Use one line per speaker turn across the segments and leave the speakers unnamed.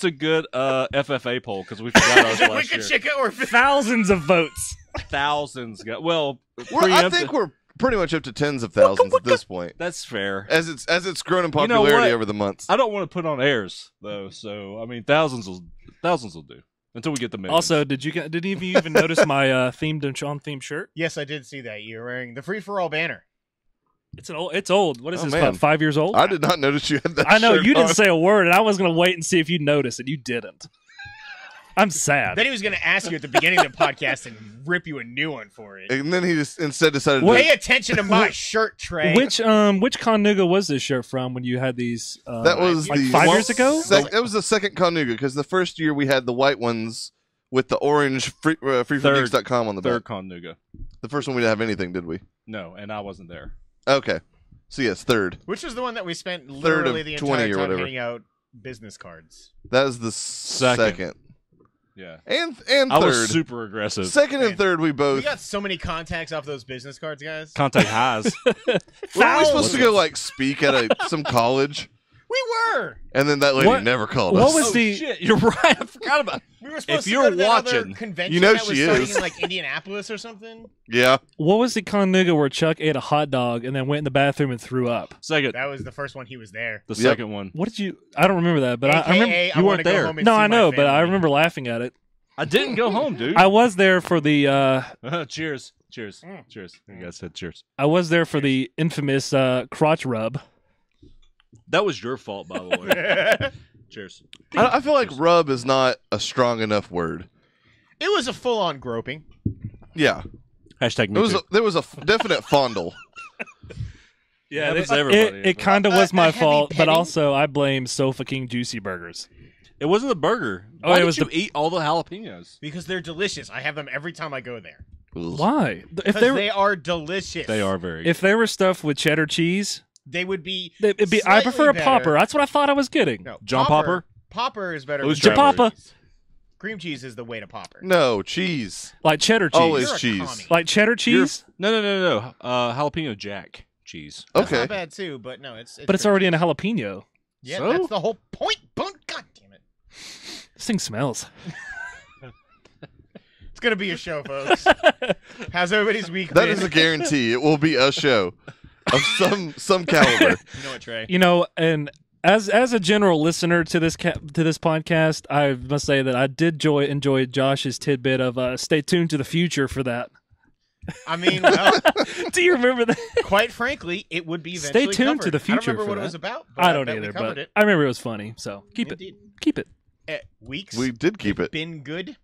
a good FFA poll because we forgot ours last
Wicked
year.
Chicken or
Thousands of votes.
Thousands. Well,
I think we're pretty much up to tens of thousands at this point.
that's fair.
As it's grown in
You know
popularity
what?
over the months.
I don't want to put on airs though, so I mean thousands will do until we get the millions.
Also, did any of you even notice my themed and Sean themed shirt?
Yes, I did see that. You're wearing the Free for All banner.
It's old. What is
Oh,
this?
man.
About 5 years old?
I did not notice you had that.
I know
shirt
you didn't
on.
say a word, and I was gonna wait and see if you'd notice, and you didn't. I'm sad.
Then he was going to ask you at the beginning of the podcast and rip you a new one for it.
And then he just instead decided
Pay
to.
attention to my shirt, Trey.
Which Connuga was this shirt from when you had these?
That was
like
the
5 years ago.
That was the second Connuga because the first year we had the white ones with the orange freeforgeeks.com on the
third
back.
Connuga.
The first one we didn't have anything, did we?
No, and I wasn't there.
Okay. So yes, third.
Which was the one that we spent
Third
literally
of
the
20
entire
or
time
whatever.
handing out business cards.
That is the second.
Yeah.
And
I
third.
was super aggressive.
Second and
Man.
third we
We
both.
got so many contacts off those business cards, guys.
Contact highs.
Were we supposed to go like speak at some college?
We were.
And then that lady
What-
never called
what
us.
was
Oh,
the-
shit, you're right. I forgot about.
We were supposed
If
to
you're
go to that other
watching,
convention
you know
that was
she
starting
is.
in like Indianapolis or something.
Yeah.
What was the Connuga where Chuck ate a hot dog and then went in the bathroom and threw up?
Second,
That was the first one he was there.
the
Yep.
second one.
What did you? I don't remember that, but I remember.
AKA, I
you
wanna
weren't
go
there.
home and
No,
see
I
my
know, but I
family.
remember laughing at it.
I didn't go home, dude.
I was there for the.
Cheers. Cheers.
Mm.
Cheers. You guys said cheers.
I was there for the infamous crotch rub.
That was your fault, by the way. Cheers.
I feel like rub is not a strong enough word.
It was a full-on groping.
Yeah.
Hashtag me too.
There was a definite fondle.
Yeah, happens to everybody,
It
but-
kind of was
A
my
heavy
fault, but
petting?
also I blame Sofa King Juicy Burgers.
It wasn't the burger.
Oh,
Why
it
did
was
you
the-
eat all the jalapenos?
Because they're delicious. I have them every time I go there.
Ugh.
Why? If
Because
there
they are delicious.
They are very.
if there were stuff with cheddar cheese,
They would be.
it'd be. I
slightly
prefer a
better.
popper. That's what I thought I was getting.
No,
John Popper?
Popper is better.
Who's
than
John
cream
Popper?
cheese. Cream cheese is the way to popper.
No, cheese.
Like cheddar cheese.
Always
You're a
cheese.
commie.
Like cheddar cheese,
No. Jalapeno Jack cheese.
That's
Okay.
not bad too, but no, it's
but it's
cream
already
cheese.
in a jalapeno.
Yeah,
So?
that's the whole point. God damn it!
This thing smells.
It's gonna be a show, folks. How's everybody's week
That
been?
is a guarantee. It will be a show of some caliber.
You know what, Trey?
You know, and as a general listener to this podcast, I must say that I did enjoy Josh's tidbit of stay tuned to the future for that.
I mean, well,
Do you remember that?
quite frankly, it would be
Stay
eventually
tuned
covered.
to the
I
future
don't remember
for
what
that.
it was about. But
I don't
bet we
either,
covered
but
it.
I remember it was funny. So keep
Indeed.
it.
Weeks.
We did keep it.
been good.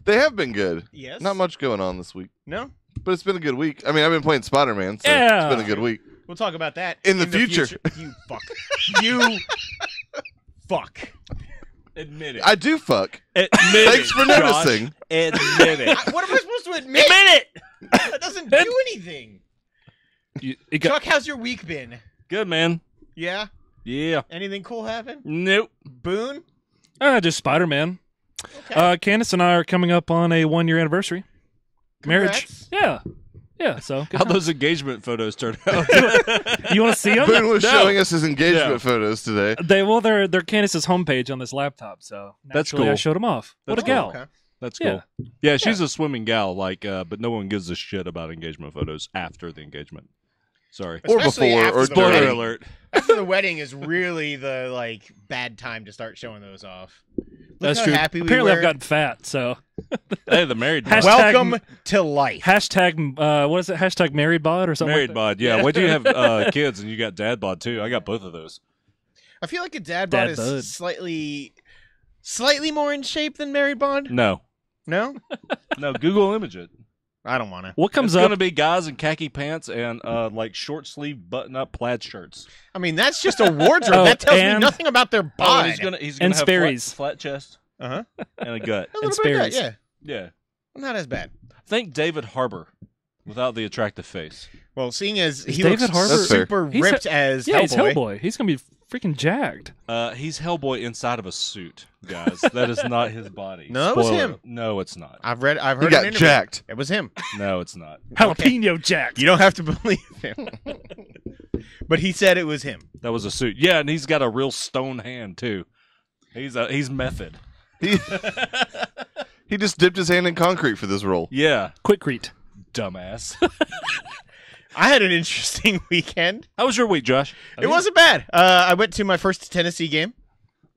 They have been good.
Yes.
Not much going on this week,
No.
but it's been a good week. I mean, I've been playing Spider-Man, so
Yeah.
it's been a good week.
We'll talk about that
In the future.
You fuck. You fuck.
Admit it.
I do fuck.
Admit
Thanks for
Josh.
noticing.
Admit it.
What am I supposed to admit?
Admit it.
That doesn't do anything.
It got,
Chuck, how's your week been?
Good, man.
Yeah.
Yeah.
Anything cool happen?
Nope.
Boone.
just Spider-Man.
Okay.
Candace and I are coming up on a 1-year anniversary. Marriage.
Congrats.
Yeah. So good
How
times.
those engagement photos turned out.
You want to see them?
Boone was
No.
showing us his engagement
No.
photos today.
They're Candace's homepage on this laptop. So
That's
naturally I
cool.
showed them off. What a
That's
gal.
Okay.
That's
Yeah.
cool. Yeah, she's a swimming gal, but no one gives a shit about engagement photos after the engagement. Sorry.
Or
Especially
before,
after
or
the
Spoiler
wedding.
during.
alert.
After the wedding is really the bad time to start showing those off. Look
That's
how
true.
Happy we
Apparently
were.
I've gotten fat. So
Hey, the married bod.
Hashtag-
Welcome to life.
hashtag what is it? Hashtag married bod or something.
Married
like
bod. Yeah. Wait till you have kids and you got dad bod too. I got both of those.
I feel like a dad
Dad
bod is
bod.
slightly more in shape than married bod.
No.
No,
No. Google image it.
I don't want to.
What comes
It's
up?
going to be guys in khaki pants and short sleeve button up plaid shirts.
I mean, that's just a wardrobe.
Oh,
that tells me
and-
nothing about their
Oh,
bod.
and he's
And
gonna have
Sperry's.
flat chest
Uh-huh.
and a gut.
A little
And
bit of that,
Sperry's.
yeah.
Yeah.
Not as bad.
Think David Harbour without the attractive face.
Well, seeing as
Is
he
David
looks
Harbour-
That's fair.
super
He's
ripped as
yeah, he's
Hellboy.
Hellboy. He's gonna be freaking jacked.
He's Hellboy inside of a suit, guys. That is not his body.
No, it was
Spoiler.
him.
No, it's not.
I've heard
He
an
got
interview.
jacked.
It was him.
No, it's not.
Jalapeno jacked.
You don't have to believe him. But he said it was him.
That was a suit. Yeah, and he's got a real stone hand too. He's method.
He just dipped his hand in concrete for this role.
Yeah,
Quickcrete.
dumbass.
I had an interesting weekend.
How was your week, Josh?
It wasn't bad. I went to my first Tennessee game.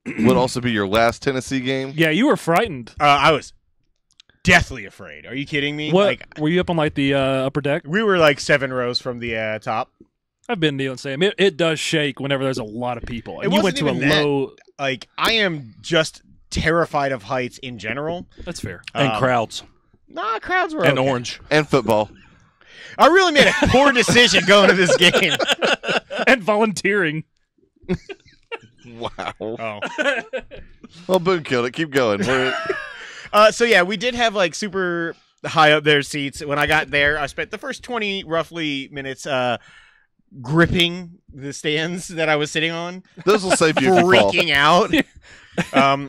Would also be your last Tennessee game.
Yeah, you were frightened.
I was deathly afraid. Are you kidding me?
What
Like,
were you up on like the upper deck?
we were like 7 rows from the top.
I've been Neil and Sam. It does shake whenever there's a lot of people.
It
And you went to
wasn't
a
even that.
low.
Like, I am just terrified of heights in general.
That's fair.
And crowds
Nah, crowds were
and
okay.
orange.
And football.
I really made a poor decision going to this game.
And volunteering.
Wow.
Oh.
Well, Boone killed it. Keep going.
So yeah, we did have like super high up there seats. When I got there, I spent the first 20 roughly minutes gripping the stands that I was sitting on,
Those will save you if you fall.
freaking out.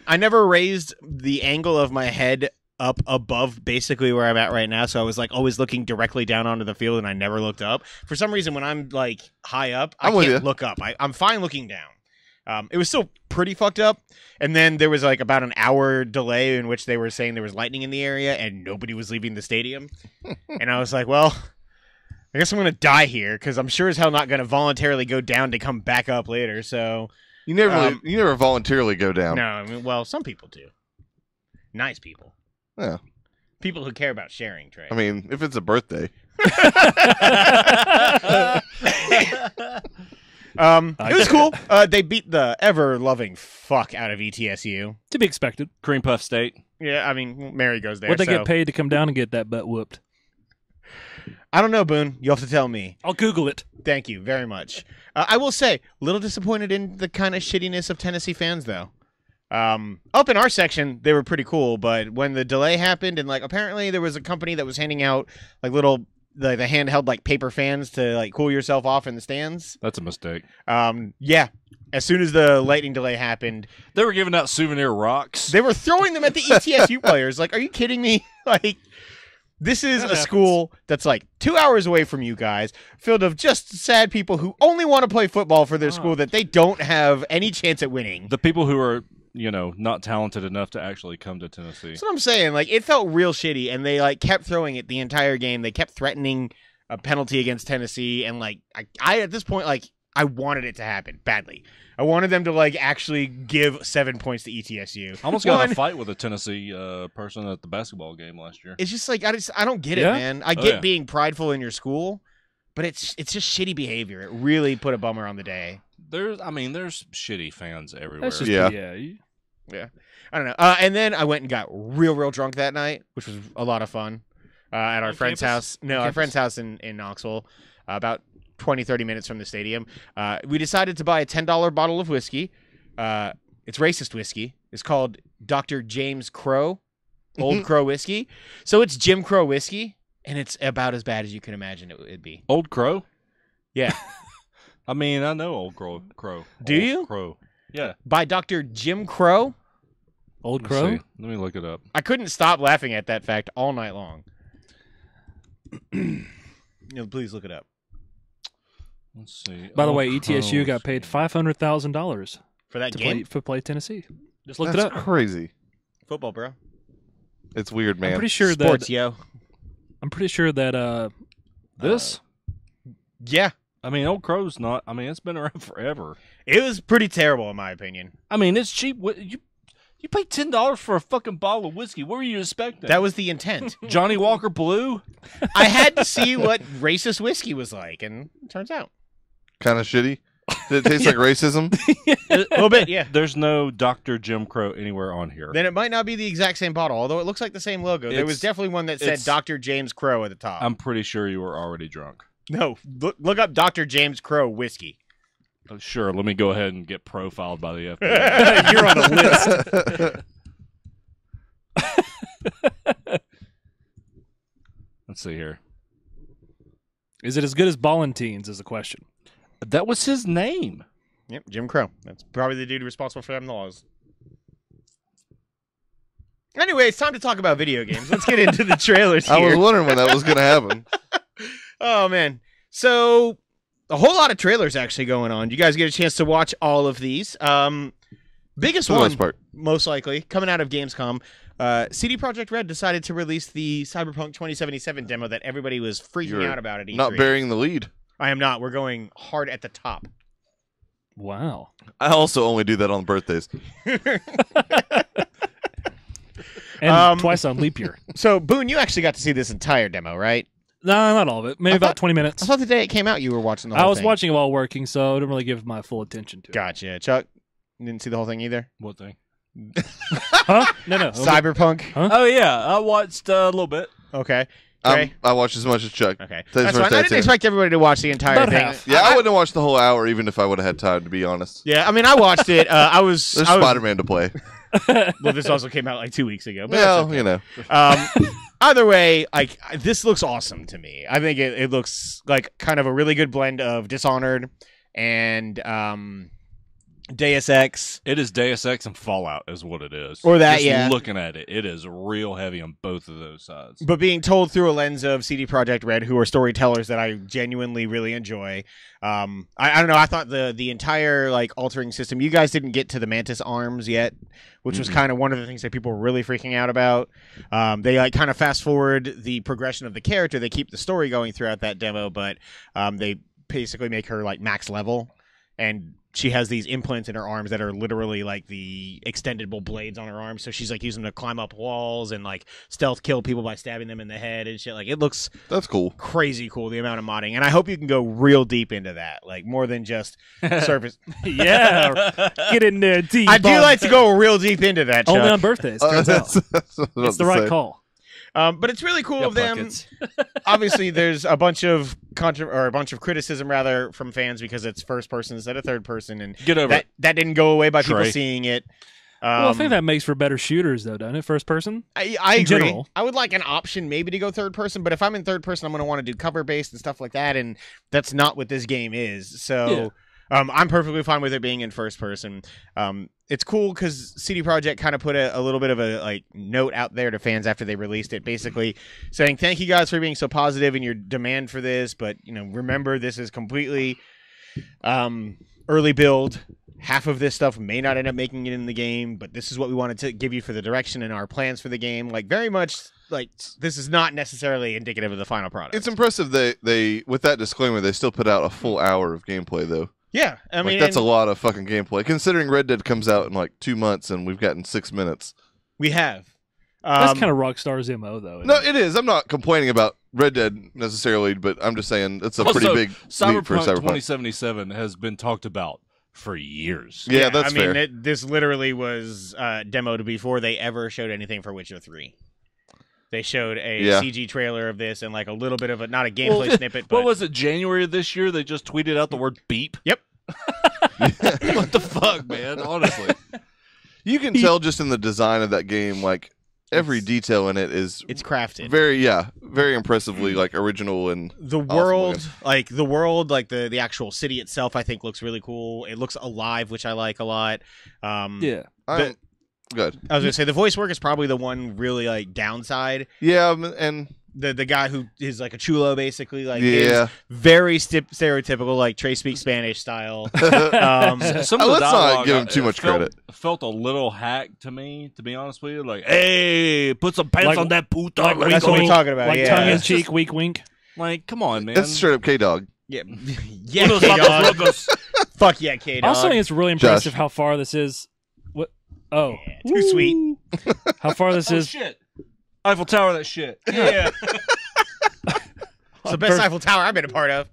I never raised the angle of my head up above basically where I'm at right now, so I was like always looking directly down onto the field, and I never looked up. For some reason, when I'm like high up, I
I'm with
can't
you.
look up. I'm fine looking down. It was still pretty fucked up. And then there was like about an hour delay in which they were saying there was lightning in the area and nobody was leaving the stadium. And I was like, well, I guess I'm going to die here because I'm sure as hell not going to voluntarily go down to come back up later. So,
You never voluntarily go down.
no, I mean, well, some people do. Nice people.
Yeah.
People who care about sharing, Trey.
I mean, if it's a birthday.
It was cool. They beat the ever-loving fuck out of ETSU.
To be expected.
Cream Puff State.
Yeah, I mean, Mary goes there.
What'd they
so-
get paid to come down and get that butt whooped?
I don't know, Boone. You'll have to tell me.
I'll Google it.
Thank you very much. I will say, a little disappointed in the kind of shittiness of Tennessee fans, though. Up in our section, they were pretty cool, but when the delay happened, and like apparently there was a company that was handing out like little the handheld like paper fans to like cool yourself off in the stands.
That's a mistake.
Yeah. As soon as the lightning delay happened,
They were giving out souvenir rocks.
they were throwing them at the ETSU players. Like, are you kidding me? Like, this is a school that's like 2 hours away from you guys, filled of just sad people who only want to play football for their school that they don't have any chance at winning.
The people who are, not talented enough to actually come to Tennessee.
That's what I'm saying. Like, it felt real shitty, and they like kept throwing it the entire game. They kept threatening a penalty against Tennessee, and like I at this point, like, I wanted it to happen badly. I wanted them to like actually give 7 points to ETSU.
I almost got in
One,
a fight with a Tennessee person at the basketball game last year.
It's just like I don't get it,
Yeah?
man. I
Oh,
get
yeah.
being prideful in your school, but it's just shitty behavior. It really put a bummer on the day.
There's shitty fans everywhere.
That's just
Yeah.
yeah.
I don't know. And then I went and got real drunk that night, which was a lot of fun. At our
On
friend's
campus?
house. No, our friend's house in Knoxville, about 20-30 minutes from the stadium. We decided to buy a $10 bottle of whiskey. It's racist whiskey. It's called Dr. James Crow, Old Crow whiskey. So it's Jim Crow whiskey, and it's about as bad as you can imagine it'd be.
Old Crow?
Yeah.
I mean, I know Old Crow.
Do
Old
you?
Crow. Yeah.
By Dr. Jim Crow.
Old
Let
Crow?
me see. Let me look it up.
I couldn't stop laughing at that fact all night long. Please look it up.
Let's see.
By the
Old
way, ETSU
Crow
got paid
whiskey.
$500,000
For that
to
game?
play Tennessee. Just looked
That's
it up.
crazy.
Football, bro.
It's weird,
I'm
man.
pretty sure
Sports,
that
yo.
This?
Yeah.
I mean, Old Crow's not. I mean, it's been around forever.
It was pretty terrible, in my opinion.
I mean, it's cheap. You paid $10 for a fucking bottle of whiskey. What were you expecting?
That was the intent.
Johnny Walker Blue?
I had to see what racist whiskey was like, and it turns out.
Kind of shitty. Did it taste like racism?
A little bit, yeah.
There's no Dr. Jim Crow anywhere on here.
Then it might not be the exact same bottle, although it looks like the same logo. There was
It's-
definitely one that said
it's-
Dr. James Crow at the top.
I'm pretty sure you were already drunk.
No, look up Dr. James Crow whiskey.
Oh, sure, let me go ahead and get profiled by the FBI.
You're on the list.
Let's see here.
Is it as good as Ballantines is the question.
That was his name.
Yep, Jim Crow. That's probably the dude responsible for them laws. Anyway, it's time to talk about video games. Let's get into the trailers
I was
here.
wondering when that was going to happen.
Oh, man. So, a whole lot of trailers actually going on. You guys get a chance to watch all of these. Biggest
For the
one,
most part.
most likely, coming out of Gamescom, CD Projekt Red decided to release the Cyberpunk 2077 demo that everybody was freaking
You're
out about at E3.
Not burying the lead.
I am not. We're going hard at the top.
Wow.
I also only do that on birthdays.
And twice on leap year.
So, Boone, you actually got to see this entire demo, right?
No, not all of it. Maybe
I
about
thought-
20 minutes.
I thought the day it came out, you were watching the whole
I was
thing.
watching it while working, so I didn't really give my full attention to it.
Gotcha. Chuck, you didn't see the whole thing either?
What thing?
Huh? No.
Cyberpunk?
Huh?
Oh yeah, I watched a little bit.
Okay. Trey?
I watched as much as Chuck.
Okay.
Today's
That's
first
fine.
day
I didn't
too.
expect everybody to watch the entire
About
thing.
half.
Yeah, I wouldn't have watched the whole hour even if I would have had time, to be honest.
Yeah, I mean, I watched it.
There's Spider-Man to play.
Well, this also came out like 2 weeks ago. But
Well,
that's okay. Either way, like this looks awesome to me. I think it looks like kind of a really good blend of Dishonored and Deus Ex.
It is Deus Ex and Fallout is what it is.
Or that,
Just
yeah.
Looking at it, it is real heavy on both of those sides.
But being told through a lens of CD Projekt Red, who are storytellers that I genuinely really enjoy. I don't know. I thought the entire like altering system. You guys didn't get to the Mantis arms yet, which was kind of one of the things that people were really freaking out about. They like kind of fast forward the progression of the character. They keep the story going throughout that demo, but they basically make her like max level, and she has these implants in her arms that are literally like the extendable blades on her arms. So she's like using them to climb up walls and like stealth kill people by stabbing them in the head and shit. Like it looks
That's cool.
crazy cool, the amount of modding. And I hope you can go real deep into that. Like more than just surface.
Yeah. Get in there, deep.
I do like to go real deep into that, Chuck.
Only on birthdays. Turns out.
That's what I was
It's the
about to
right
say.
call.
But it's really cool
Yeah,
of them.
buckets.
Obviously, there's a bunch of a bunch of criticism rather from fans because it's first person instead of third person, and
Get over it.
that didn't go away by people
Trey.
seeing it.
Well, I think that makes for better shooters, though, doesn't it? First person.
I
in
agree.
general.
I would like an option maybe to go third person, but if I'm in third person, I'm going to want to do cover based and stuff like that, and that's not what this game is. So I'm perfectly fine with it being in first person. It's cool because CD Projekt kind of put a little bit of a like note out there to fans after they released it, basically saying thank you guys for being so positive in your demand for this, but remember this is completely early build. Half of this stuff may not end up making it in the game, but this is what we wanted to give you for the direction and our plans for the game. Like very much like this is not necessarily indicative of the final product.
It's impressive they with that disclaimer they still put out a full hour of gameplay though.
Yeah, I mean
That's a
and
lot of fucking gameplay. Considering Red Dead comes out in like 2 months and we've gotten 6 minutes.
we have.
That's kind of Rockstar's MO, though.
No, it is. I'm not complaining about Red Dead necessarily, but I'm just saying it's a pretty
Also,
big leap for
Cyberpunk
Cyberpunk.
2077 has been talked about for years.
Yeah, that's
I mean,
fair.
this literally was demoed before they ever showed anything for Witcher 3. They showed a
Yeah.
CG trailer of this and like a little bit of not a gameplay snippet, but
What was it? January of this year, they just tweeted out the word beep.
Yep.
What the fuck, man? Honestly,
You can tell just in the design of that game, like every detail in it is
it's crafted.
very impressively like original and
The
awesome
world, like the actual city itself, I think looks really cool. It looks alive, which I like a lot.
Yeah.
I'm good.
I was gonna say the voice work is probably the one really like downside.
Yeah, and
The guy who is like a chulo, basically, like
yeah.
is very stereotypical, like Trey speaks Spanish style.
some of the
Let's not
dialogue,
give him too much credit.
Felt a little hack to me, to be honest with you. Like, hey, put some pants
Like-
on that puta.
like-
That's what we're
Rico."
talking about.
Like
yeah.
tongue in cheek, wink, wink.
Like, come on, man.
That's straight up K Dog.
Yeah, yeah,
Unos
K-Dog.
vatos locos.
Fuck yeah, K
I also
Dog.
think it's really impressive
Josh.
how far this is. What? Oh,
Too sweet.
how far this
Oh,
is.
shit. Eiffel Tower, that shit. Yeah.
It's the best Eiffel Tower I've been a part of.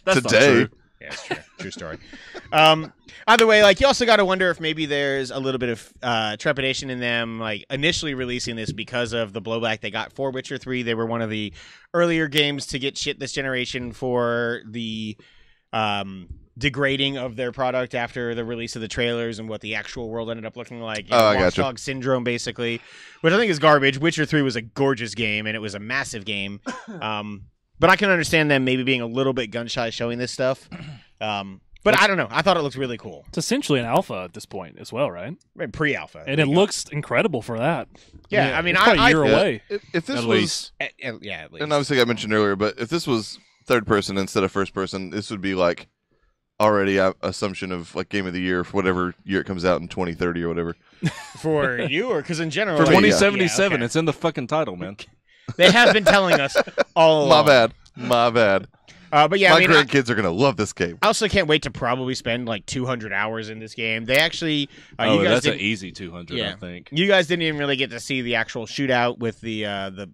That's
Today.
not true.
Yeah, it's true. True story. Either way, like you also got to wonder if maybe there's a little bit of trepidation in them, like initially releasing this because of the blowback they got for Witcher 3. They were one of the earlier games to get shit this generation for the degrading of their product after the release of the trailers and what the actual world ended up looking like.
I
Watch
gotcha.
Dogs syndrome, basically, which I think is garbage. Witcher 3 was a gorgeous game, and it was a massive game. But I can understand them maybe being a little bit gun-shy showing this stuff. But I don't know. I thought it looked really cool.
It's essentially an alpha at this point as well, right?
Pre-alpha.
And it looks incredible for that.
Yeah, I mean,
it's about a year
Yeah,
away.
if this
At
was,
least.
yeah, at least.
and obviously I mentioned earlier, but if this was third person instead of first person, this would be like already assumption of like game of the year for whatever year it comes out in 2030 or whatever.
For you, or because in general,
For
like-
me, yeah.
2077.
Yeah, okay.
It's in the fucking title, man.
They have been telling us all
My
along.
bad.
But yeah,
My
I mean,
grandkids are gonna love this game.
I also can't wait to probably spend like 200 hours in this game. They actually, you
Oh,
guys
that's an
didn't,
easy 200,
Yeah.
I think.
you guys didn't even really get to see the actual shootout with the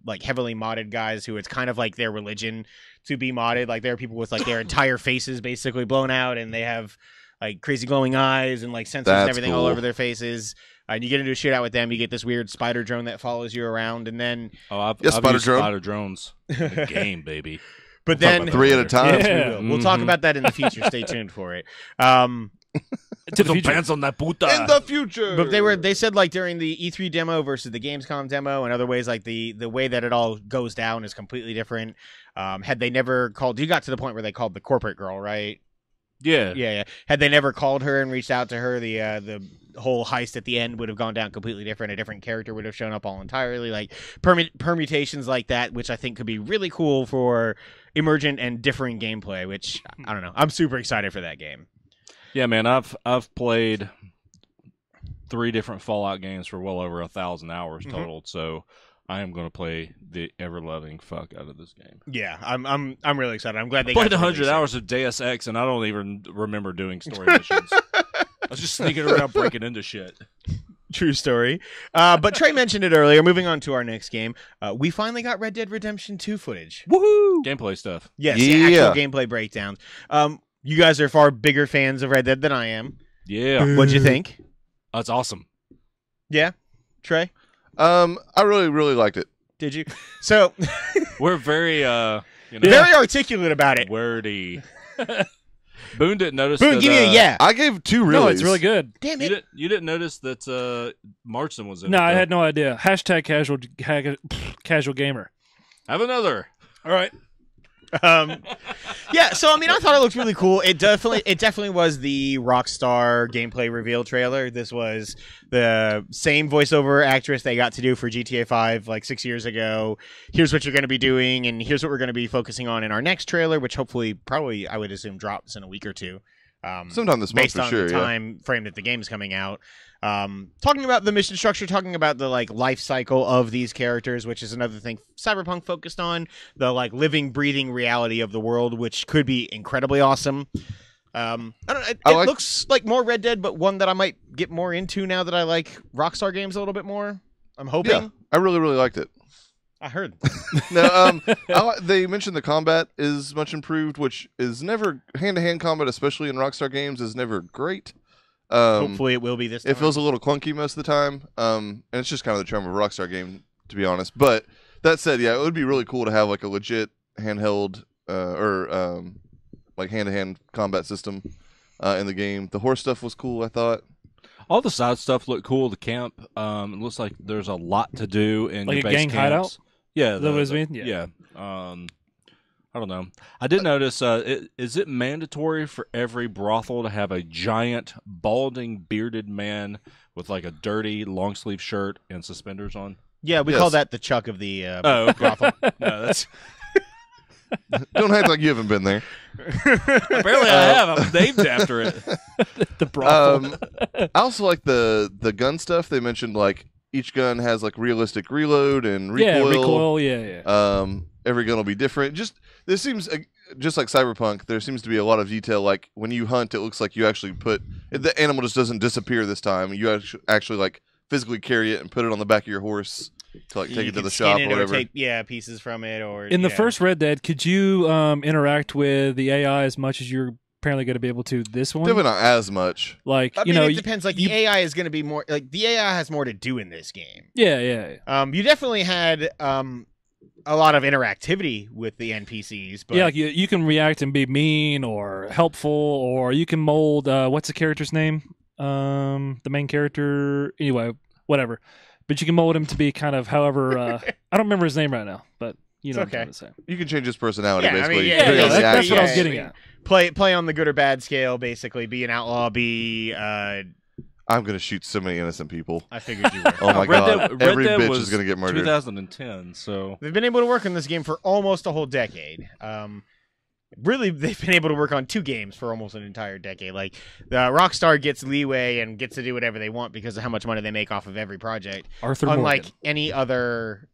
like heavily modded guys who it's kind of like their religion to be modded. Like there are people with like their entire faces basically blown out, and they have like crazy glowing eyes and like sensors and
That's
everything all
cool.
over their faces. And you get into a shootout with them. You get this weird spider drone that follows you around, and then,
Oh, I've
Spider
used
drone.
spider drones in the game, baby.
but
We'll talk
then
about
3 at a
later.
time.
Yeah.
we'll talk
Mhm.
about that in the future. Stay tuned for it.
To the future.
Pants on that puta.
In the future.
But they said like during the E3 demo versus the Gamescom demo and other ways, like the way that it all goes down is completely different. Had they never called, you got to the point where they called the corporate girl, right?
Yeah.
Yeah. Had they never called her and reached out to her, the whole heist at the end would have gone down completely different. A different character would have shown up all entirely. Like permutations like that, which I think could be really cool for emergent and differing gameplay. Which I don't know. I'm super excited for that game.
Yeah, man. I've played 3 different Fallout games for well over 1,000 hours total. So I am going to play the ever-loving fuck out of this game.
Yeah, I'm really excited. I'm glad they
Played
got to
100
release it.
hours of Deus Ex, and I don't even remember doing story missions. I was just sneaking around breaking into shit.
True story. But Trey mentioned it earlier. Moving on to our next game, we finally got Red Dead Redemption 2 footage.
Woohoo! Gameplay stuff.
Yes,
Yeah.
actual gameplay breakdowns. You guys are far bigger fans of Red Dead than I am.
Yeah.
What'd you think?
That's awesome.
Yeah, Trey,
I really liked it.
did you? So
We're very,
very articulate about it.
wordy. Boone didn't notice
Boone,
that,
give me a yeah.
I gave 2 really.
No, it's really good.
Damn
You,
it.
you didn't notice that Marston was in
No,
it.
I
though.
had no idea. Hashtag casual gamer.
Have another.
All right.
Yeah, so I mean, I thought it looked really cool. It definitely was the Rockstar gameplay reveal trailer. This was the same voiceover actress they got to do for GTA 5 like 6 years ago. Here's what you're going to be doing, and here's what we're going to be focusing on in our next trailer, which hopefully, probably, I would assume, drops in a week or two.
Sometime this month
based
for
on
sure.
the time frame that the game is coming out. Talking about the mission structure, talking about the like life cycle of these characters, which is another thing Cyberpunk focused on, the like living, breathing reality of the world, which could be incredibly awesome. I don't know. It looks like more Red Dead, but one that I might get more into now that I like Rockstar games a little bit more. I'm hoping.
Yeah, I really liked it.
I heard.
No, they mentioned the combat is much improved, which is never hand-to-hand combat, especially in Rockstar games, is never great.
Hopefully, it will be this time.
It feels a little clunky most of the time, and it's just kind of the charm of a Rockstar game, to be honest. But that said, yeah, it would be really cool to have like a legit handheld or like hand-to-hand combat system in the game. The horse stuff was cool, I thought.
All the side stuff looked cool. The camp, it looks like there's a lot to do in
Like
your
a
base
gang
camps.
hideout?
Yeah,
Is that what it means?
Yeah. I don't know. I did notice. Is it mandatory for every brothel to have a giant, balding, bearded man with like a dirty long sleeve shirt and suspenders on?
Yeah, we
Yes.
call that the Chuck of the
Oh, okay.
brothel.
No, that's
Don't act like you haven't been there.
apparently I have. I'm named after it.
The brothel.
I also like the gun stuff. They mentioned like each gun has like realistic reload and recoil.
Yeah, recoil. Yeah.
Every gun will be different. This seems just like Cyberpunk. There seems to be a lot of detail. Like when you hunt, it looks like you actually put the animal just doesn't disappear this time. You actually like physically carry it and put it on the back of your horse to like
You
take it to
can
the
skin
shop
it
or whatever.
take pieces from it, or
In the
yeah.
first Red Dead, could you interact with the AI as much as you're apparently going to be able to this one?
Definitely not as much.
Like,
I
you
mean,
know,
it depends. Like
you-
the AI is going to be more like the AI has more to do in this game.
yeah.
You definitely had a lot of interactivity with the NPCs, but
Yeah, like you can react and be mean or helpful, or you can mold. What's the character's name? The main character. Anyway, whatever. But you can mold him to be kind of however. I don't remember his name right now, but you know
It's
what I'm
okay.
trying to say.
You can change his personality
Yeah, I mean,
basically.
yeah,
depending on the
that's what I was
action.
getting at.
play on the good or bad scale. Basically, be an outlaw. Be
I'm gonna shoot so many innocent people.
I figured you were.
Oh my
Red
god!
Dead- Red
Every
Dead
bitch
was
is gonna get murdered.
2010. So
They've been able to work on this game for almost a whole decade. really they've been able to work on 2 games for almost an entire decade. Like Rockstar gets leeway and gets to do whatever they want because of how much money they make off of every project,
Arthur
unlike
Morgan.
any other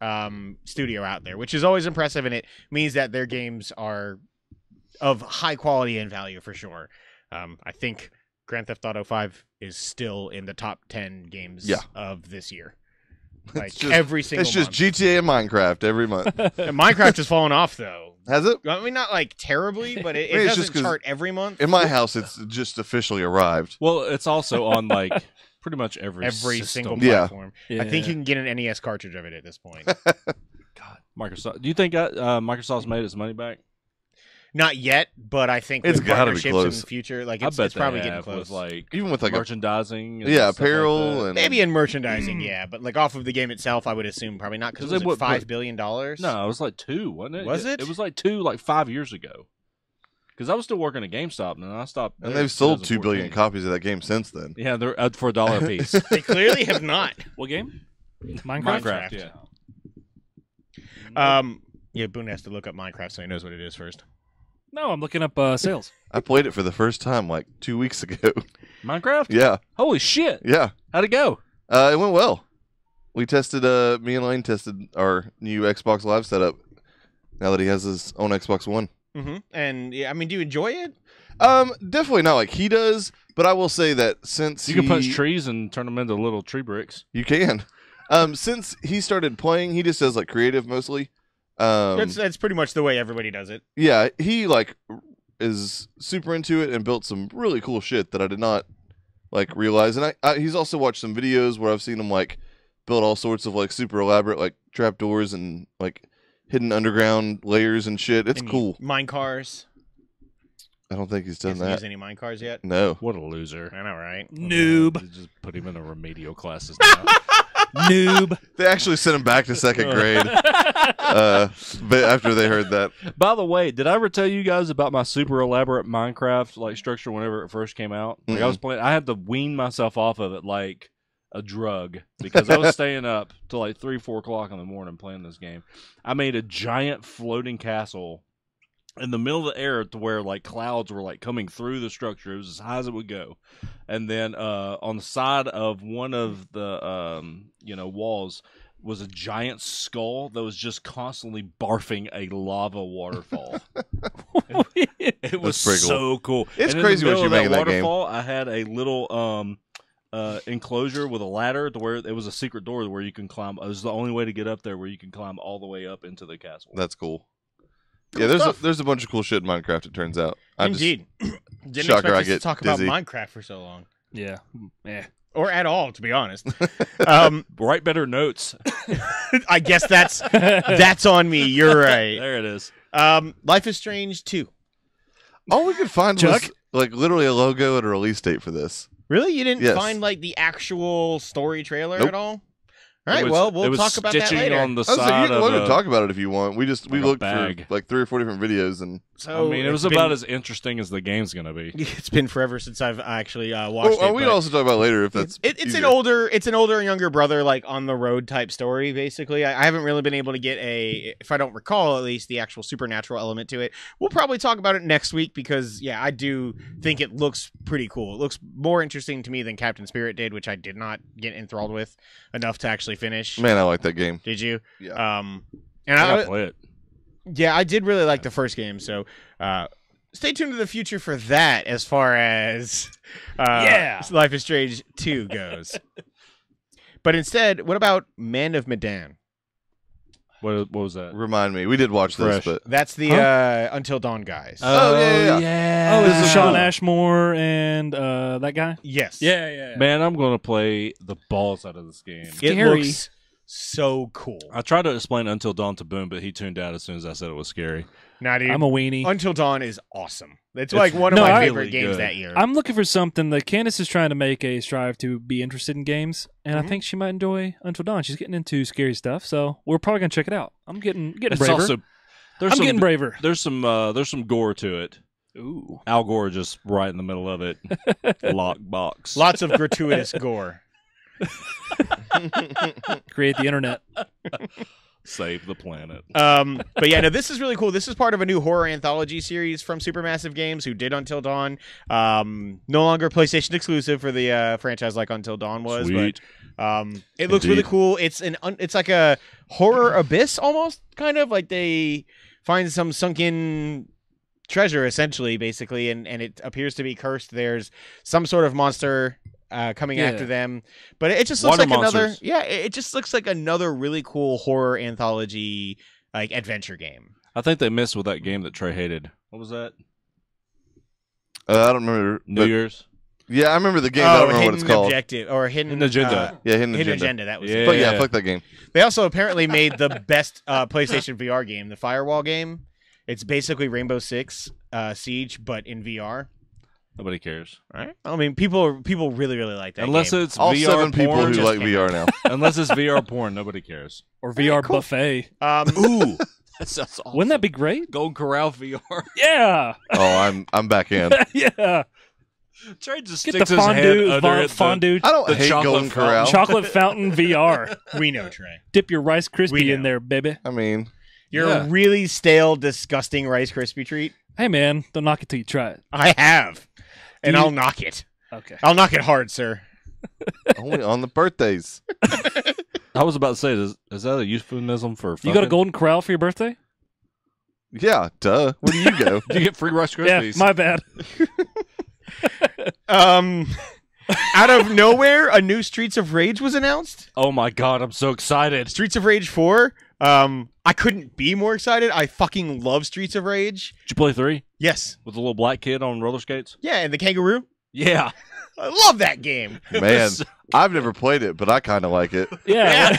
studio out there, which is always impressive, and it means that their games are of high quality and value for sure. I think Grand Theft Auto 5 is still in the top 10 games
Yeah.
of this year. Like
just-
every single
It's just
month.
GTA and Minecraft every month.
And Minecraft has fallen off though.
Has it?
I mean, not like terribly, but it,
I mean,
it
it's just
doesn't
'cause
chart every month.
In my house, it's just officially arrived.
Well, it's also on like pretty much every system.
single
Yeah.
platform. I think you can get an NES cartridge of it at this point.
God, Microsoft. Do you think Microsoft's made its money back?
Not yet, but I think
It's
with
gotta be
partnerships in
close.
the future, like
I
it's,
bet
it's probably
they
getting
have
close.
with like
Even with like
merchandising. And
yeah,
stuff like
apparel
that.
and
Maybe in merchandising, yeah, but like off of the game itself, I would assume probably not because
'Cause they
it was
would
$5
put-
billion.
No, it was like 2, wasn't it?
Was it?
It was like 2, like 5 years ago. Because I was still working at GameStop, and then I stopped.
and
there
they've
in
sold 2 billion
2014.
copies of that game since then.
Yeah, they're for $1 a piece.
They clearly have not.
What game? Minecraft.
Minecraft, yeah.
Yeah, Boone has to look up Minecraft so he knows what it is first.
No, I'm looking up sales.
I played it for the first time like 2 weeks ago.
Minecraft?
Yeah,
Holy shit!
yeah.
How'd it go?
It went well. We tested. Me and Lane tested our new Xbox Live setup. Now that he has his own Xbox One.
Mm-hmm. And yeah, I mean, do you enjoy it?
Definitely not like he does. But I will say that since
You can punch trees and turn them into little tree bricks.
you can. Since he started playing, he just does like creative mostly.
That's pretty much the way everybody does it.
Yeah, he like is super into it and built some really cool shit that I did not like realize. And he's also watched some videos where I've seen him like build all sorts of like super elaborate like trapdoors and like hidden underground layers and shit. It's
Any
cool.
Mine cars.
I don't think he's done
Hasn't
that.
used any mine cars yet.
No.
What a loser.
I know, right?
Noob.
They just put him in a remedial classes now.
Noob.
They actually sent him back to second grade. But after they heard that.
By the way, did I ever tell you guys about my super elaborate Minecraft like structure whenever it first came out? Like I was playing, I had to wean myself off of it like a drug because I was staying up till like 3-4 o'clock in the morning playing this game. I made a giant floating castle in the middle of the air to where like clouds were like coming through the structure. It was as high as it would go. And then on the side of one of the walls was a giant skull that was just constantly barfing a lava waterfall. It was
pretty cool.
so cool.
It's
And in
crazy
the
what
middle
you
of
make in that game.
waterfall, I had a little enclosure with a ladder to where it was a secret door where you can climb. It was the only way to get up there where you can climb all the way up into the castle.
That's cool.
Cool
Yeah,
stuff.
there's a bunch of cool shit in Minecraft, it turns out.
Indeed. Didn't
shocker
expect
I
us to
get
talk
dizzy.
about Minecraft for so long.
Yeah. Yeah.
Or at all, to be honest.
Write better notes.
I guess that's on me. You're right.
There it is.
Life is Strange 2.
All we could find
Chuck?
was like literally a logo and a release date for this.
Really? You didn't
Yes.
find like the actual story trailer
Nope.
at all? All right,
It was-
well,
it
we'll
was
talk about that
stitching
later.
on the
I was like,
side
you
of
can
a,
talk about it if you want. We
like a
looked
bag.
for like 3 or 4 different videos and
So
I mean, it was
it's
about
been-
as interesting as the game's gonna be.
It's been forever since I've actually watched
oh,
it.
we
but
can also talk about it later if that's
it's
easier.
an older and younger brother, like on the road type story. Basically, I haven't really been able to get if I don't recall, at least the actual supernatural element to it. We'll probably talk about it next week because yeah, I do think it looks pretty cool. It looks more interesting to me than Captain Spirit did, which I did not get enthralled with enough to actually finish.
Man, I like that game.
Did you?
Yeah.
And
I
I,
gotta play it.
yeah, I did really like the first game, so stay tuned to the future for that as far as
Yeah.
Life is Strange 2 goes. But instead, what about Man of Medan?
What was that?
Remind me. We did watch
Fresh.
this, but
That's the Until Dawn guys.
Oh, yeah.
Oh,
This
this
is
is Sean
cool.
Ashmore and that guy?
yes.
Yeah.
Man, I'm gonna play the balls out of this game.
It
Scary.
looks so cool.
I tried to explain Until Dawn to Boone, but he tuned out as soon as I said it was scary.
Now, dude,
I'm a weenie.
Until Dawn is awesome. It's
It's
like one of
No,
my
I-
favorite
really
games
good.
that year.
I'm looking for something that Candace is trying to make a strive to be interested in games, and I think she might enjoy Until Dawn. She's getting into scary stuff, so we're probably gonna check it out. I'm getting
It's
braver.
also there's
I'm
some
getting braver.
there's some gore to it.
Ooh.
Al Gore just right in the middle of it. Lockbox.
Lots of gratuitous gore.
Create the internet.
Save the planet.
But yeah, no, this is really cool. This is part of a new horror anthology series from Supermassive Games, who did Until Dawn. No longer PlayStation exclusive for the franchise like Until Dawn was,
Sweet.
but it looks really cool. It's it's like a horror abyss almost, kind of like they find some sunken treasure essentially, basically, and it appears to be cursed. There's some sort of monster coming after them, but it just looks
Water
like another
monsters.
it just looks like another really cool horror anthology like adventure game.
I think they missed with that game that Trey hated. What was that?
I don't remember.
New
but-
Year's?
Yeah, I remember the game. but I don't remember what it's
Hidden
called.
Objective or Hidden
Hidden Agenda.
Yeah, Hidden
Hidden
Agenda.
Agenda. That was
Yeah.
it.
But yeah, fuck that game.
They also apparently made the best PlayStation VR game, the Firewall game. It's basically Rainbow Six Siege, but in VR.
Nobody cares.
Right? I mean, people really like that.
Unless
game.
it's
All
VR
7 people
porn.
who
just
like
came
VR now.
Unless it's VR porn, nobody cares.
Or VR
cool.
buffet.
Ooh, that sounds awesome.
Wouldn't that be great?
Golden Corral VR?
Yeah.
Oh, I'm back in.
Yeah.
Trey just
Get
sticks
the
his head
fondue,
under it.
fondue
I don't
The
hate
chocolate
Golden
fountain.
Corral.
chocolate fountain VR.
we know, Trey.
Dip your Rice
We
Krispie in
know.
there, baby.
I mean,
You're
Yeah.
a really stale, disgusting Rice Krispie treat.
Hey, man, don't knock it till you try it.
I have, and
you-
I'll knock it.
Okay.
I'll knock it hard, sir.
only on the birthdays.
I was about to say, is that a euphemism for
You got a
fucking?
Golden Corral for your birthday?
Yeah, duh. Where do you go?
Do you get free Rice Krispies?
Yeah, my bad.
Out of nowhere, a new Streets of Rage was announced.
Oh my god, I'm so excited.
Streets of Rage 4. I couldn't be more excited. I fucking love Streets of Rage.
Did you play 3
Yes.
with the little black kid on roller skates?
Yeah, and the kangaroo.
Yeah.
I love that game.
Man, I've never played it, but I kind of like it.
Yeah.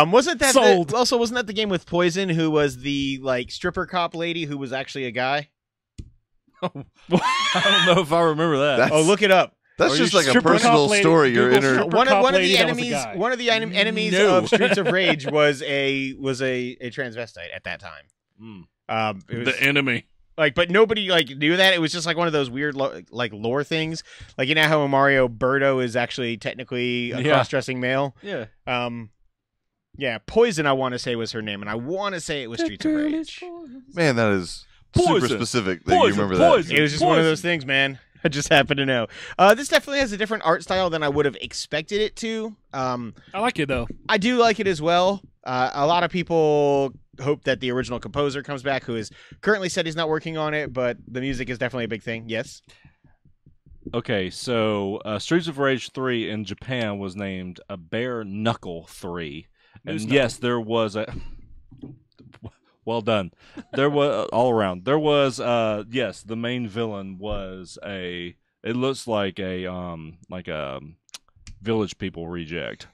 Wasn't that
Sold.
also wasn't that the game with Poison, who was the like stripper cop lady who was actually a guy?
I don't know if I remember that.
That's-
Oh, look it up.
That's
Are
just
you
like a
stripper
personal
cop lady?
story. You're
Google
inner.
stripper
One
cop
of the
lady that was a
enemies,
guy.
one of the enemies
No.
of Streets of Rage was a transvestite at that time.
Mm.
It was,
The enemy.
like, but nobody like knew that. It was just like one of those weird like lore things. Like, you know how in Mario Birdo is actually technically a
Yeah.
cross-dressing male.
Yeah.
Yeah, Poison, I want to say was her name, and I want to say it was Streets of Rage.
Man, that is
Poison.
super specific that you
Poison,
remember that.
poison.
It was just one of
Poison.
those things, man. I just happen to know. This definitely has a different art style than I would have expected it to.
I like it, though.
I do like it as well. A lot of people hope that the original composer comes back, who is currently said he's not working on it, but the music is definitely a big thing. Yes.
Okay, so Streets of Rage 3 in Japan was named a Bare Knuckle 3. And
Moose
yes, there was a. Well done. There was all around. There was yes, the main villain was a. It looks like a Village People reject.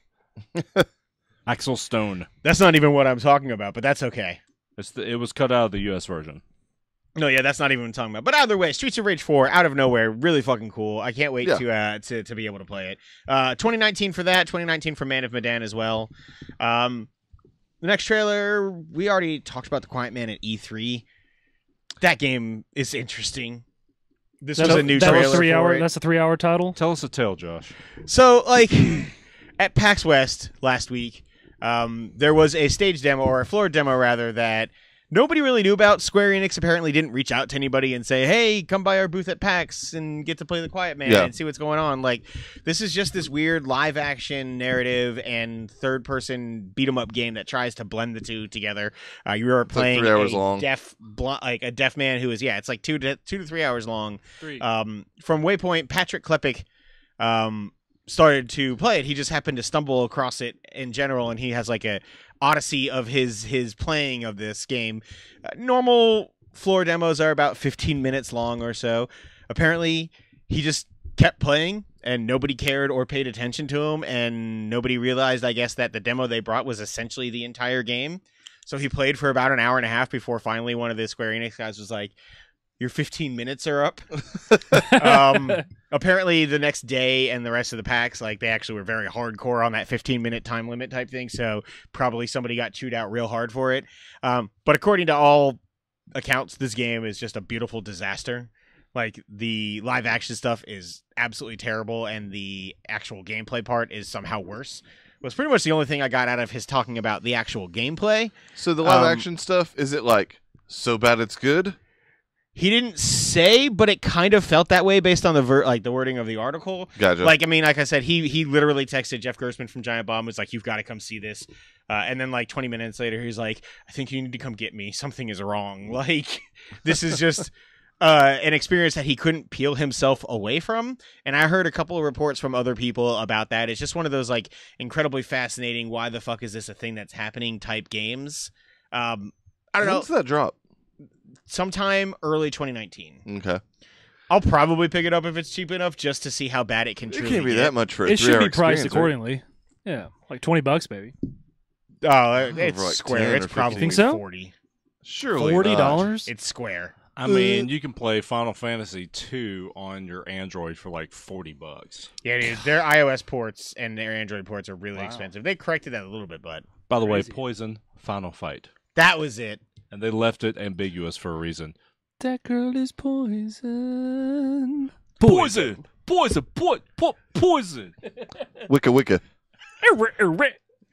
Axel Stone.
That's not even what I'm talking about, but that's okay.
It was cut out of the U.S. version.
No, yeah, that's not even what I'm talking about. But either way, Streets of Rage 4, out of nowhere, really fucking cool. I can't wait to be able to play it. 2019 for that, 2019 for Man of Medan as well. The next trailer, we already talked about The Quiet Man at E3. That game is interesting. This was a new trailer for it.
That's a 3-hour title.
Tell us a tale, Josh.
So, like, at PAX West last week, there was a stage demo, or a floor demo, rather, that nobody really knew about. Square Enix apparently didn't reach out to anybody and say, hey, come by our booth at PAX and get to play The Quiet Man and see what's going on. Like, this is just this weird live-action narrative and third-person beat-em-up game that tries to blend the two together. You are playing
3 hours
a
long.
a deaf man who is, it's like 2 to 3 hours long.
3.
From Waypoint, Patrick Klepek started to play it. He just happened to stumble across it in general, and he has like a odyssey of his playing of this game. Normal floor demos are about 15 minutes long or so. Apparently, he just kept playing, and nobody cared or paid attention to him, and nobody realized, I guess, that the demo they brought was essentially the entire game. So he played for about an hour and a half before finally one of the Square Enix guys was like, your 15 minutes are up. Apparently the next day and the rest of the PAX, like, they actually were very hardcore on that 15-minute time limit type thing. So probably somebody got chewed out real hard for it. But according to all accounts, this game is just a beautiful disaster. Like, the live action stuff is absolutely terrible, and the actual gameplay part is somehow worse, was pretty much the only thing I got out of his talking about the actual gameplay.
So the live action stuff, is it like so bad it's good?
He didn't say, but it kind of felt that way based on the wording of the article.
Gotcha.
Like, I mean, like I said, he literally texted Jeff Gerstmann from Giant Bomb, was like, "You've got to come see this." And then like 20 minutes later, he's like, "I think you need to come get me. Something is wrong." Like, this is just an experience that he couldn't peel himself away from. And I heard a couple of reports from other people about that. It's just one of those like incredibly fascinating, why the fuck is this a thing that's happening type games. I don't know.
When's that drop?
Sometime early 2019.
Okay.
I'll probably pick it up if it's cheap enough just to see how bad it can
It
truly
can't be
get.
that much for a
It should
3-hour
be priced
experience, right?
accordingly. Yeah, like $20, maybe.
Oh, it's
For like
Square.
10
It's
or 15.
probably
Think so?
40.
Surely
$40?
It's Square.
I mean, you can play Final Fantasy 2 on your Android for like $40.
Yeah, dude, their iOS ports and their Android ports are really
Wow.
expensive. They corrected that a little bit, but
By the way,
Crazy.
Poison, Final Fight.
that was it.
And they left it ambiguous for a reason.
That girl is poison.
Poison! Poison! Poison!
Wicca.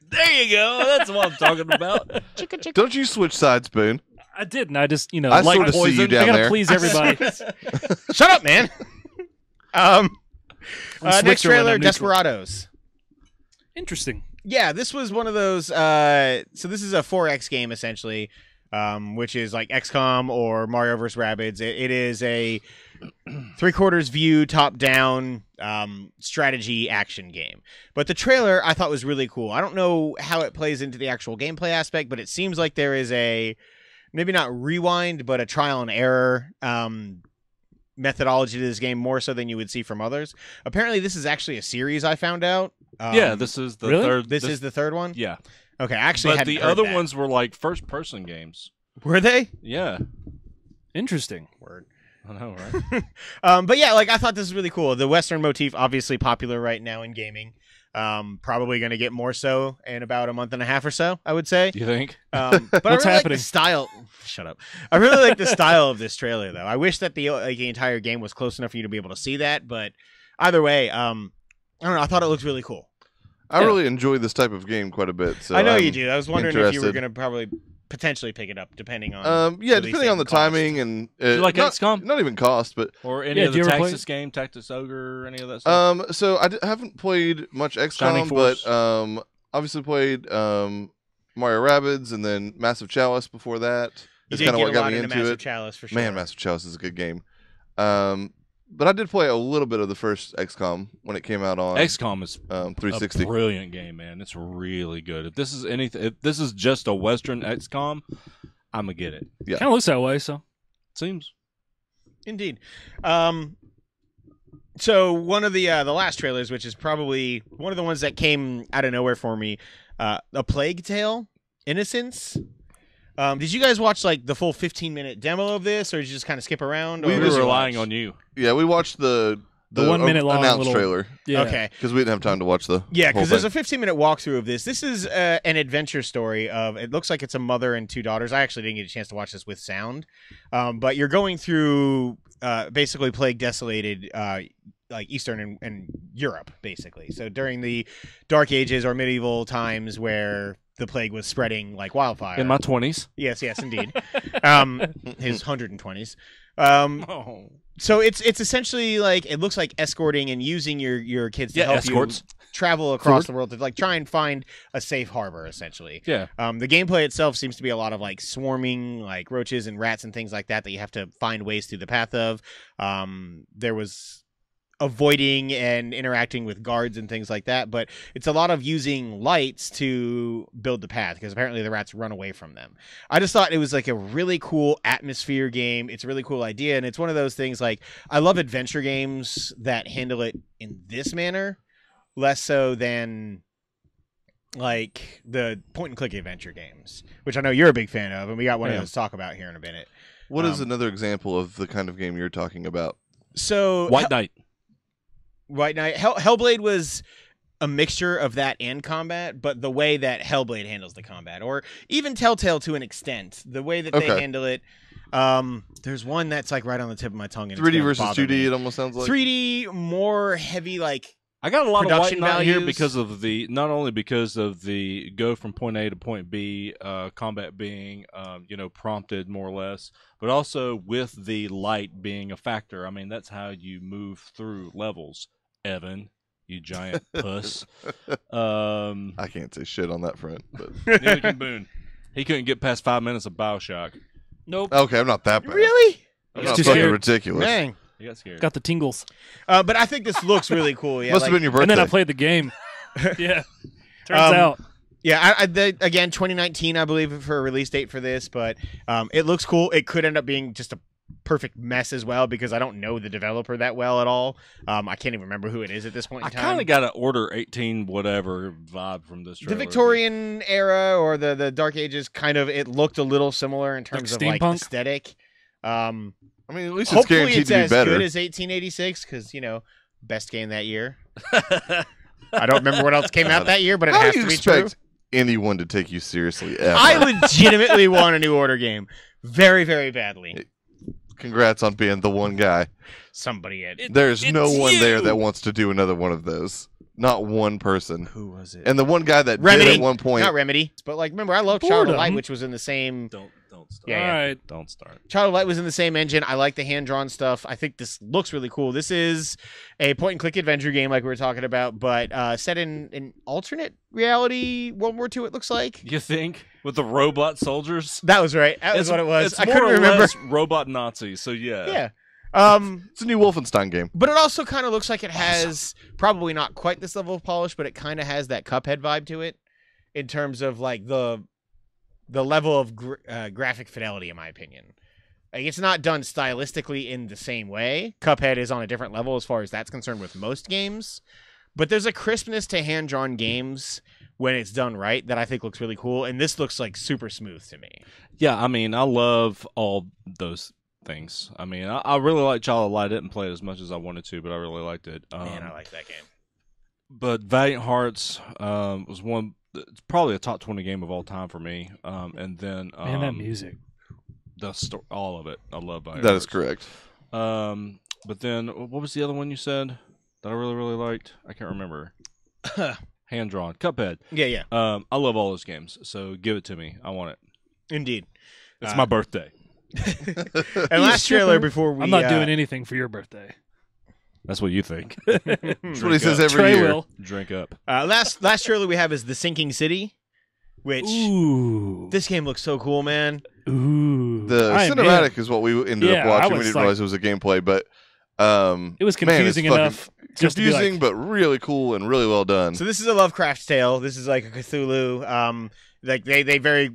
There you go. That's what I'm talking about.
Don't you switch sides, Boone?
I didn't. I just,
I
like
sort of see you
poison. I
down
gotta
there.
please everybody.
Shut up, man.
I'm
Next
Switzerland,
trailer,
I'm neutral.
Desperados.
Interesting.
Yeah, this was one of those. So this is a 4X game essentially, which is like XCOM or Mario vs. Rabbids. It is a 3/4 view, top-down strategy action game. But the trailer I thought was really cool. I don't know how it plays into the actual gameplay aspect, but it seems like there is a maybe not rewind, but a trial and error methodology to this game, more so than you would see from others. Apparently, this is actually a series. I found out.
Yeah, this is the
Really?
third.
This is the third one.
Yeah.
Okay, I actually
But
hadn't
the
heard
other
that.
ones were like first-person games.
Were they?
Yeah.
Interesting.
Word.
I know, right?
But yeah, like I thought this was really cool. The Western motif, obviously popular right now in gaming. Probably going to get more so in about a month and a half or so, I would say.
Do you think?
But I
What's
really like
happening?
the style. Shut up. I really like the style of this trailer, though. I wish that the entire game was close enough for you to be able to see that. But either way, I don't know. I thought it looked really cool.
I really enjoy this type of game quite a bit. So
I know
I'm
you do. I was wondering if you were
interested.
going to probably potentially pick it up, depending on.
Yeah,
release
depending
date
on the
and cost.
timing and
Do you like
not,
XCOM?
not even cost, but
Or any
Yeah,
of
do
the
you ever play
Texas game, Tactics Ogre, or any of that stuff?
so haven't played much
Shining
XCOM, but
Force.
obviously played Mario Rabbids and then Massive Chalice before that.
You
It's
did
kind of
get
what
a
got
lot
me
into
into
Massive
it.
Chalice for sure.
Man, Massive Chalice is a good game. But I did play a little bit of the first XCOM when it came out on
XCOM is
360.
a brilliant game, man. It's really good. If this is anything, if this is just a Western XCOM, I'm gonna get it.
Kind of looks that way, so.
Seems.
Indeed. So one of the last trailers, which is probably one of the ones that came out of nowhere for me, A Plague Tale: Innocence. Did you guys watch like the full 15-minute demo of this, or did you just kind of skip around?
We
or
were
did you
relying
watch?
on you.
Yeah, we watched the
1 minute long
announced
little-
trailer
Yeah.
Okay.
because we didn't have time to watch the
Yeah,
whole
because there's
thing.
a 15-minute walkthrough of this. This is an adventure story of. It looks like it's a mother and two daughters. I actually didn't get a chance to watch this with sound, but you're going through basically plague desolated. Like Eastern and Europe, basically. So during the Dark Ages or medieval times where the plague was spreading like wildfire.
In my 20s.
Yes, indeed. His 120s.
Oh.
So it's essentially like it looks like escorting and using your kids to
Yeah,
help
escorts.
you travel across the world to like try and find a safe harbor, essentially.
Yeah.
The gameplay itself seems to be a lot of like swarming like roaches and rats and things like that you have to find ways through the path of. There was avoiding and interacting with guards and things like that, but it's a lot of using lights to build the path because apparently the rats run away from them. I just thought it was like a really cool atmosphere game. It's a really cool idea, and it's one of those things like I love adventure games that handle it in this manner, less so than like the point and click adventure games, which I know you're a big fan of, and we got one of
Yeah.
those to talk about here in a minute.
What is another example of the kind of game you're talking about?
So
White Knight.
White Knight. Hellblade was a mixture of that and combat, but the way that Hellblade handles the combat, or even Telltale to an extent, the way that they
Okay.
handle it. There's one that's like right on the tip of my tongue. And
3D
it's gonna
versus
bother
2D,
me.
it almost sounds like.
3D, more heavy, like
I got a lot of white
Production
knight here
values.
because of the not only because of the go from point A to point B combat being prompted more or less, but also with the light being a factor. I mean, that's how you move through levels. Evan, you giant puss.
I can't say shit on that front. But
Neither can Boone. He couldn't get past 5 minutes of BioShock.
Nope.
okay, I'm not that bad.
Really?
I'm
He's
not
too
fucking
scared.
ridiculous.
Dang.
He got scared.
Got the tingles.
But I think this looks really cool. Yeah,
Must have been your birthday.
And then I played the game. Yeah. Turns
Um,
out.
Yeah, again, 2019, I believe, for a release date for this, but it looks cool. It could end up being just a perfect mess as well because I don't know the developer that well at all. I can't even remember who it is at this point in
I
time.
kind of got an Order 18 whatever vibe from this trailer.
The Victorian era or the Dark Ages it looked a little similar in terms of like
steampunk?
aesthetic.
I mean, at least it's
Hopefully
guaranteed
it's
to be
as
better.
good as 1886 because, best game that year. I don't remember what else came out that year, but it
How
has
do you
to be true.
expect anyone to take you seriously ever?
I legitimately want a New Order game. Very, very badly.
Congrats on being the one guy.
Somebody had.
There's no
it's
one there
you.
that wants to do another one of those. Not one person.
Who was it?
And the one guy that
Remedy.
did at one point.
Not Remedy, but remember, I love Child of
Boredom.
Light, which was in the same.
Don't start.
Yeah,
All right.
Don't start.
Child of Light was in the same engine. I like the hand drawn stuff. I think this looks really cool. This is a point and click adventure game, like we were talking about, but set in an alternate reality World War II. It looks like.
You think with the robot soldiers?
That was right. That was what it was.
It's
I
more
couldn't
or
remember.
less robot Nazis. So yeah.
Yeah.
It's a new Wolfenstein game.
But it also kind of looks like it has probably not quite this level of polish, but it kind of has that Cuphead vibe to it in terms of like the level of graphic fidelity, in my opinion. Like it's not done stylistically in the same way. Cuphead is on a different level as far as that's concerned with most games, but there's a crispness to hand-drawn games when it's done right that I think looks really cool, and this looks like super smooth to me.
Yeah, I mean, I love all those things. I mean, I really like Child of Light. I didn't play it as much as I wanted to, but I really liked it.
Man, I like that game.
But Valiant Hearts was one. It's probably a top 20 game of all time for me. And then
Man, that music.
all of it. I love Valiant
That
Hearts.
is correct.
But then what was the other one you said that I really really liked? I can't remember. Hand drawn Cuphead.
Yeah,
I love all those games. So give it to me. I want it.
indeed.
It's my birthday.
And last trailer before we
I'm not doing anything for your birthday.
That's what you think.
That's what he says every
Trey
year.
will.
Drink up.
Last trailer we have is The Sinking City, which
Ooh.
this game looks so cool, man.
Ooh.
The
I am
cinematic
in.
is what we ended
Yeah,
up
I
watching. We
was
didn't
like-
realize it was a gameplay, but
It was
man, it's
confusing
fucking
enough. Just to be
confusing,
like,
but really cool and really well done.
So this is a Lovecraft tale. This is like a Cthulhu. Like they very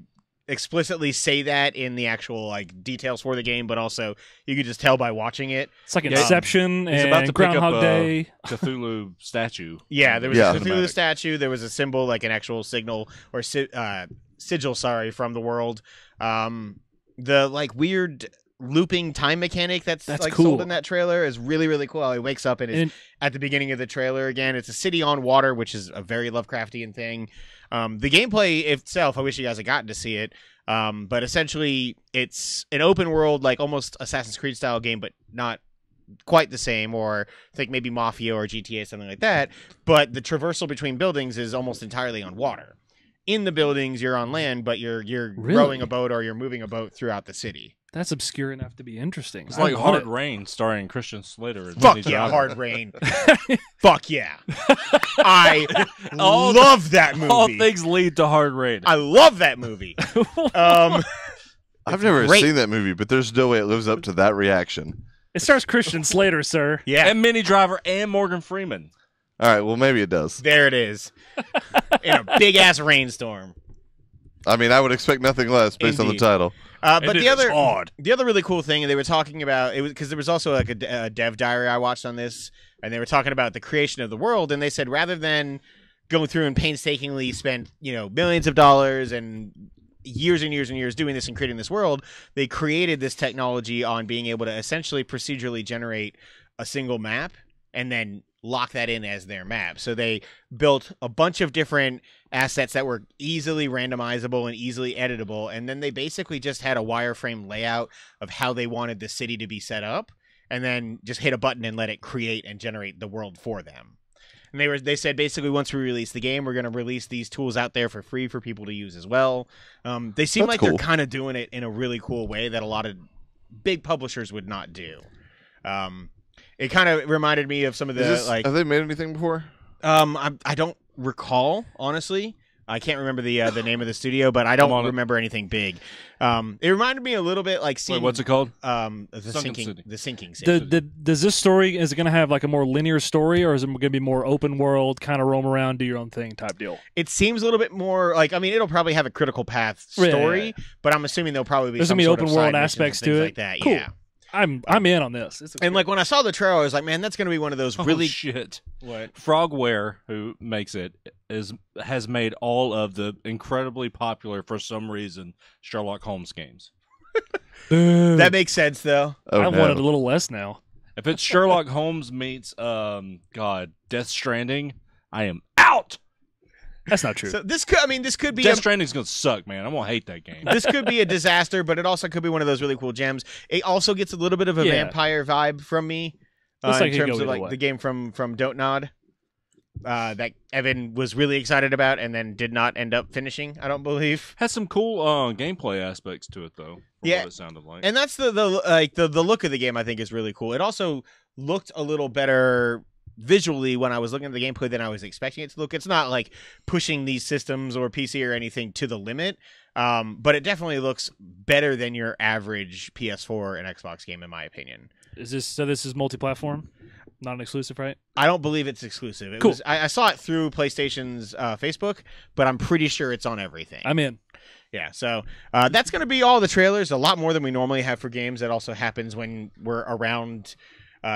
explicitly say that in the actual like details for the game, but also you could just tell by watching it.
it's like
Yeah,
Inception
he's about to
and
pick
Groundhog
up,
Day.
Cthulhu statue.
Yeah, there was
Yeah.
a Cthulhu
Cinematic.
statue. There was a symbol, like an actual signal or sigil, sorry, from the world. The like weird looping time mechanic that's like
cool.
sold in that trailer is really really cool. He wakes up and is
And-
at the beginning of the trailer again. It's a city on water, which is a very Lovecraftian thing. The gameplay itself, I wish you guys had gotten to see it. But essentially, it's an open world, like almost Assassin's Creed style game, but not quite the same, or think maybe Mafia or GTA, something like that. But the traversal between buildings is almost entirely on water. In the buildings, you're on land, but you're
Really?
rowing a boat or you're moving a boat throughout the city.
That's obscure enough to be interesting.
It's
I
like
want
Hard
it.
Rain starring Christian Slater. and
Fuck
Danny
yeah,
Driver.
Hard Rain. Fuck yeah. I
All
love that movie.
All things lead to Hard Rain.
I love that movie.
I've never
great.
seen that movie, but there's no way it lives up to that reaction.
It stars Christian Slater, sir.
Yeah,
And Minnie Driver and Morgan Freeman.
All right, well maybe it does.
there it is. In a big ass rainstorm.
I mean, I would expect nothing less based on the
Indeed.
title.
But
And
the
it
other
is hard.
the other really cool thing they were talking about, it was because there was also like a dev diary I watched on this, and they were talking about the creation of the world, and they said rather than going through and painstakingly spend millions of dollars and years and years and years doing this and creating this world, they created this technology on being able to essentially procedurally generate a single map and then lock that in as their map. So they built a bunch of different assets that were easily randomizable and easily editable, and then they basically just had a wireframe layout of how they wanted the city to be set up, and then just hit a button and let it create and generate the world for them. And they said basically once we release the game, we're going to release these tools out there for free for people to use as well. They seem
That's
like
cool.
they're kind of doing it in a really cool way that a lot of big publishers would not do. It kind of reminded me of some of the
Have they made anything before?
I don't recall, honestly. I can't remember the name of the studio, but I don't remember anything big. It reminded me a little bit like seeing
Wait, what's it called?
the sinking city.
Does this story, is it going to have like a more linear story, or is it going to be more open world, kind of roam around, do your own thing type deal?
It seems a little bit more like, I mean, it'll probably have a critical path story,
Yeah.
but I'm assuming there'll probably be
There's
some
gonna be
sort
open
of
world
side missions
aspects
and things
to it.
like that.
Cool.
Yeah.
I'm in on this.
And like when I saw the trailer, I was like, man, that's going to be one of those really
shit.
What?
Frogware, who makes it, has made all of the incredibly popular, for some reason, Sherlock Holmes games.
Boo.
That makes sense though.
Oh,
I
no.
want it a little less now.
If it's Sherlock Holmes meets Death Stranding, I am out.
That's not true.
So this could be
Death Stranding's gonna suck, man. I'm gonna hate that game.
this could be a disaster, but it also could be one of those really cool gems. It also gets a little bit of a
Yeah.
vampire vibe from me
Looks like
in
it could
terms
go
of
either
like
way.
the game from Don't Nod that Evan was really excited about and then did not end up finishing, I don't believe.
Has some cool gameplay aspects to it, though. From
Yeah.
what it sounded like.
And that's the look of the game I think is really cool. It also looked a little better visually when I was looking at the gameplay than I was expecting it to look. It's not like pushing these systems or PC or anything to the limit, but it definitely looks better than your average PS4 and Xbox game, in my opinion.
Is this multi-platform? Not an exclusive, right?
I don't believe it's exclusive. It
Cool.
was, I saw it through PlayStation's Facebook, but I'm pretty sure it's on everything.
I'm in.
Yeah, so that's going to be all the trailers. A lot more than we normally have for games. That also happens when we're around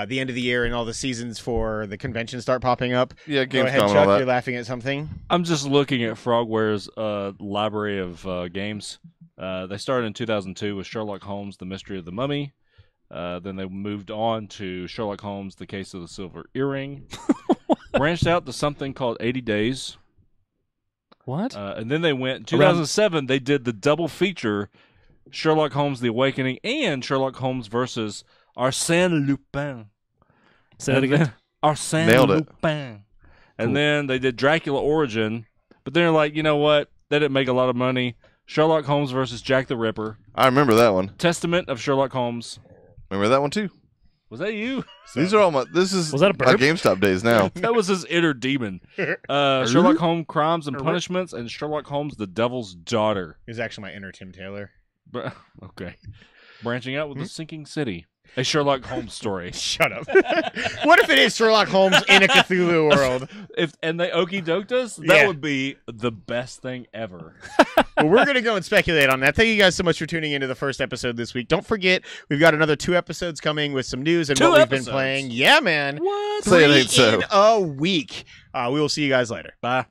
the end of the year and all the seasons for the conventions start popping up.
Yeah,
Go ahead,
Gamescom and all
Chuck.
that.
You're laughing at something.
I'm just looking at Frogware's library of games. They started in 2002 with Sherlock Holmes: The Mystery of the Mummy. Then they moved on to Sherlock Holmes: The Case of the Silver Earring. Branched out to something called 80 Days.
What?
And then they went, 2007, they did the double feature, Sherlock Holmes: The Awakening and Sherlock Holmes versus Arsène Lupin.
Say that again.
Arsène
Nailed it.
Lupin. And
Cool.
then they did Dracula Origin, but they're like, you know what? They didn't make a lot of money. Sherlock Holmes versus Jack the Ripper.
I remember that one.
Testament of Sherlock Holmes.
Remember that one too.
Was that you?
These are all my. This is
Was that a
my
burp?
GameStop days now.
That was his inner demon. Sherlock Holmes: Crimes and Punishments and Sherlock Holmes: The Devil's Daughter.
It was actually my inner Tim Taylor.
Okay. Branching out with The Sinking City. A Sherlock Holmes story.
Shut up. What if it is Sherlock Holmes in a Cthulhu world?
And they okey doked us, that
Yeah.
would be the best thing ever.
Well, we're going to go and speculate on that. Thank you guys so much for tuning into the first episode this week. Don't forget, we've got another 2 episodes coming with some news and
2
what we've been
episodes?
playing. Yeah, man.
What?
Say it
3
ain't so.
in a week. We will see you guys later.
Bye.